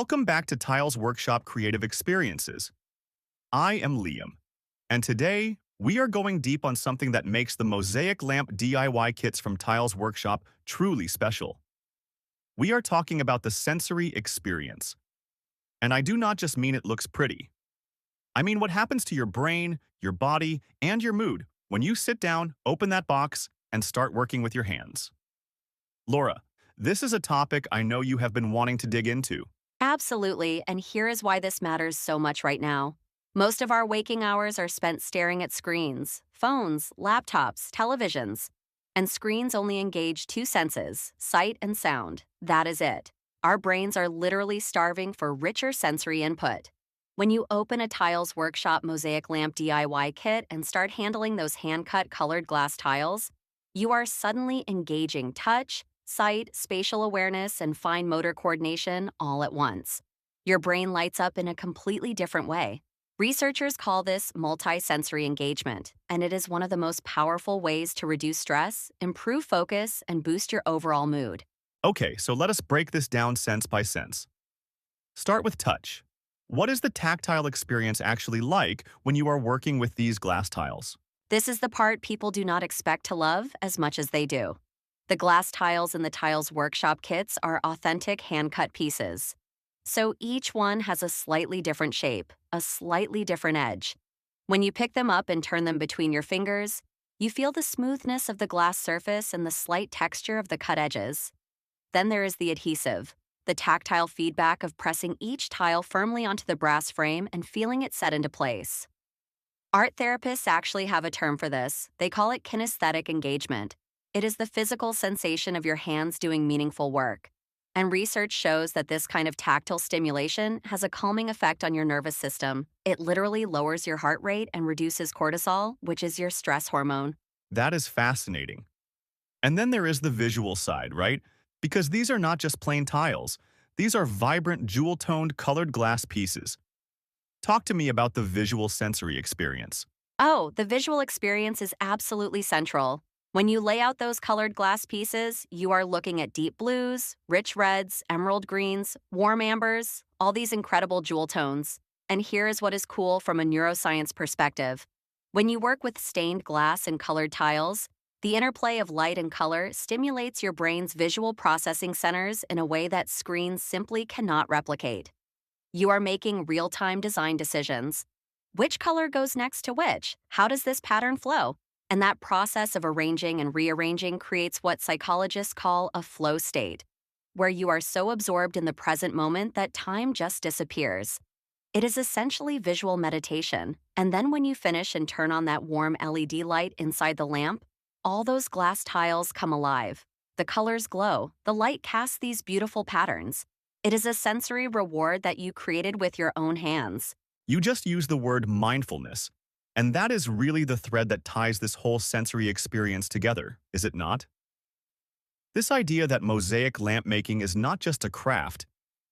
Welcome back to Tiles Workshop Creative Experiences. I am Liam, and today we are going deep on something that makes the Mosaic lamp DIY kits from Tiles Workshop truly special. We are talking about the sensory experience. And I do not just mean it looks pretty. I mean what happens to your brain, your body, and your mood when you sit down, open that box, and start working with your hands. Laura, this is a topic I know you have been wanting to dig into. Absolutely, and here is why this matters so much right now. Most of our waking hours are spent staring at screens, phones, laptops, televisions. And screens only engage two senses, sight and sound. That is it. Our brains are literally starving for richer sensory input. When you open a Tiles Workshop Mosaic Lamp DIY kit and start handling those hand-cut colored glass tiles, you are suddenly engaging touch, sight, spatial awareness, and fine motor coordination all at once. Your brain lights up in a completely different way. Researchers call this multisensory engagement, and it is one of the most powerful ways to reduce stress, improve focus, and boost your overall mood. Okay, so let us break this down sense by sense. Start with touch. What is the tactile experience actually like when you are working with these glass tiles? This is the part people do not expect to love as much as they do. The glass tiles in the Tiles Workshop kits are authentic hand-cut pieces. So each one has a slightly different shape, a slightly different edge. When you pick them up and turn them between your fingers, you feel the smoothness of the glass surface and the slight texture of the cut edges. Then there is the adhesive, the tactile feedback of pressing each tile firmly onto the brass frame and feeling it set into place. Art therapists actually have a term for this. They call it kinesthetic engagement. It is the physical sensation of your hands doing meaningful work. And research shows that this kind of tactile stimulation has a calming effect on your nervous system. It literally lowers your heart rate and reduces cortisol, which is your stress hormone. That is fascinating. And then there is the visual side, right? Because these are not just plain tiles. These are vibrant, jewel-toned, colored glass pieces. Talk to me about the visual sensory experience. Oh, the visual experience is absolutely central. When you lay out those colored glass pieces, you are looking at deep blues, rich reds, emerald greens, warm ambers, all these incredible jewel tones. And here is what is cool from a neuroscience perspective. When you work with stained glass and colored tiles, the interplay of light and color stimulates your brain's visual processing centers in a way that screens simply cannot replicate. You are making real-time design decisions. Which color goes next to which? How does this pattern flow? And that process of arranging and rearranging creates what psychologists call a flow state, where you are so absorbed in the present moment that time just disappears. It is essentially visual meditation, and then when you finish and turn on that warm LED light inside the lamp, all those glass tiles come alive. The colors glow, the light casts these beautiful patterns. It is a sensory reward that you created with your own hands. You just used the word mindfulness. And that is really the thread that ties this whole sensory experience together, is it not? This idea that mosaic lamp making is not just a craft,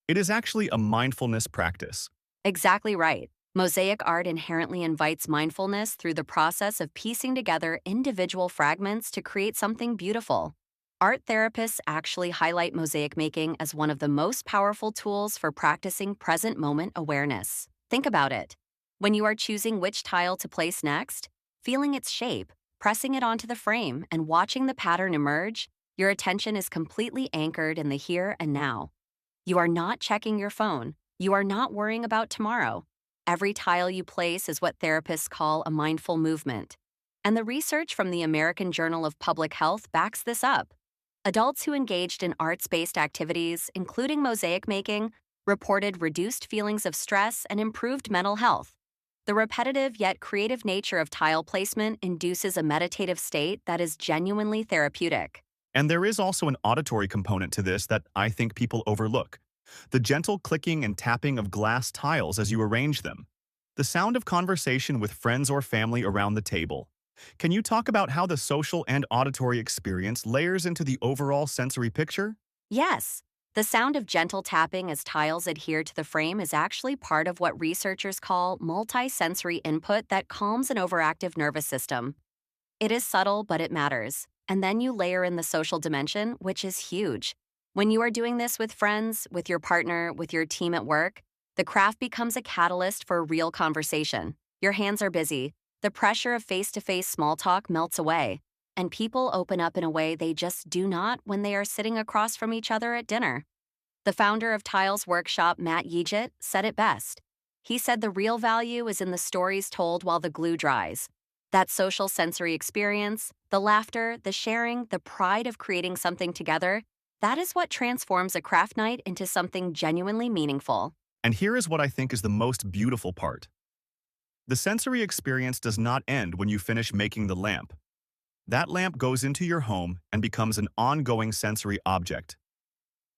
it is actually a mindfulness practice. Exactly right. Mosaic art inherently invites mindfulness through the process of piecing together individual fragments to create something beautiful. Art therapists actually highlight mosaic making as one of the most powerful tools for practicing present moment awareness. Think about it. When you are choosing which tile to place next, feeling its shape, pressing it onto the frame, and watching the pattern emerge, your attention is completely anchored in the here and now. You are not checking your phone. You are not worrying about tomorrow. Every tile you place is what therapists call a mindful movement. And the research from the American Journal of Public Health backs this up. Adults who engaged in arts-based activities, including mosaic making, reported reduced feelings of stress and improved mental health. The repetitive yet creative nature of tile placement induces a meditative state that is genuinely therapeutic. And there is also an auditory component to this that I think people overlook. The gentle clicking and tapping of glass tiles as you arrange them. The sound of conversation with friends or family around the table. Can you talk about how the social and auditory experience layers into the overall sensory picture? Yes. The sound of gentle tapping as tiles adhere to the frame is actually part of what researchers call multisensory input that calms an overactive nervous system. It is subtle, but it matters. And then you layer in the social dimension, which is huge. When you are doing this with friends, with your partner, with your team at work, the craft becomes a catalyst for real conversation. Your hands are busy, the pressure of face-to-face small talk melts away, and people open up in a way they just do not when they are sitting across from each other at dinner. The founder of Tiles Workshop, Matt Yegit, said it best. He said the real value is in the stories told while the glue dries. That social sensory experience, the laughter, the sharing, the pride of creating something together, that is what transforms a craft night into something genuinely meaningful. And here is what I think is the most beautiful part. The sensory experience does not end when you finish making the lamp. That lamp goes into your home and becomes an ongoing sensory object.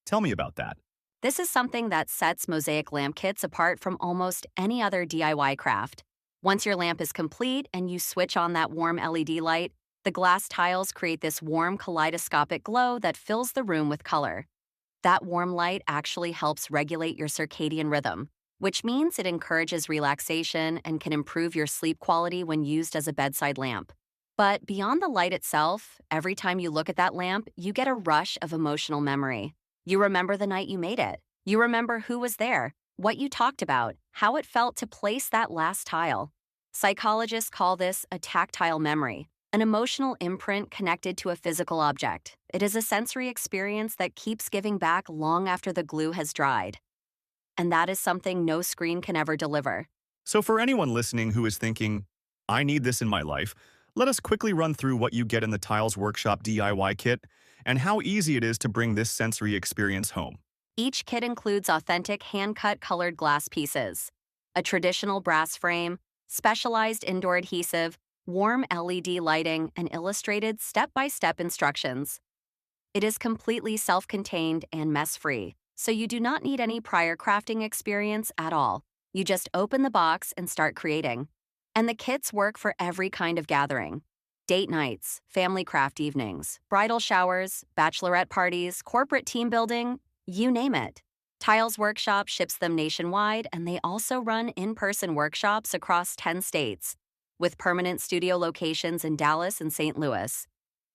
Tell me about that. This is something that sets Mosaic lamp kits apart from almost any other DIY craft. Once your lamp is complete and you switch on that warm LED light, the glass tiles create this warm kaleidoscopic glow that fills the room with color. That warm light actually helps regulate your circadian rhythm, which means it encourages relaxation and can improve your sleep quality when used as a bedside lamp. But beyond the light itself, every time you look at that lamp, you get a rush of emotional memory. You remember the night you made it. You remember who was there, what you talked about, how it felt to place that last tile. Psychologists call this a tactile memory, an emotional imprint connected to a physical object. It is a sensory experience that keeps giving back long after the glue has dried. And that is something no screen can ever deliver. So for anyone listening who is thinking, I need this in my life, let us quickly run through what you get in the Tiles Workshop DIY kit and how easy it is to bring this sensory experience home. Each kit includes authentic hand-cut colored glass pieces, a traditional brass frame, specialized indoor adhesive, warm LED lighting, and illustrated step-by-step instructions. It is completely self-contained and mess-free, so you do not need any prior crafting experience at all. You just open the box and start creating. And the kits work for every kind of gathering. Date nights, family craft evenings, bridal showers, bachelorette parties, corporate team building, you name it. Tiles Workshop ships them nationwide, and they also run in-person workshops across 10 states, with permanent studio locations in Dallas and St. Louis.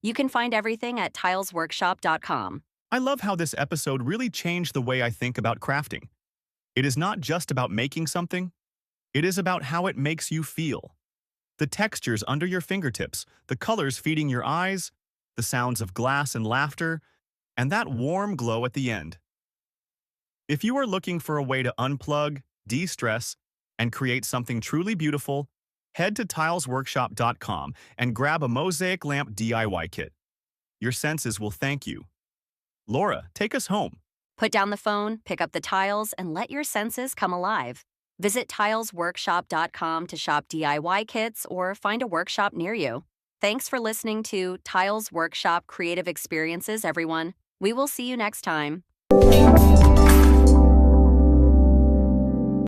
You can find everything at tilesworkshop.com. I love how this episode really changed the way I think about crafting. It is not just about making something, it is about how it makes you feel. The textures under your fingertips, the colors feeding your eyes, the sounds of glass and laughter, and that warm glow at the end. If you are looking for a way to unplug, de-stress, and create something truly beautiful, head to tilesworkshop.com and grab a Mosaic lamp DIY kit. Your senses will thank you. Laura, take us home. Put down the phone, pick up the tiles, and let your senses come alive. Visit tilesworkshop.com to shop DIY kits or find a workshop near you. Thanks for listening to Tiles Workshop Creative Experiences, everyone. We will see you next time.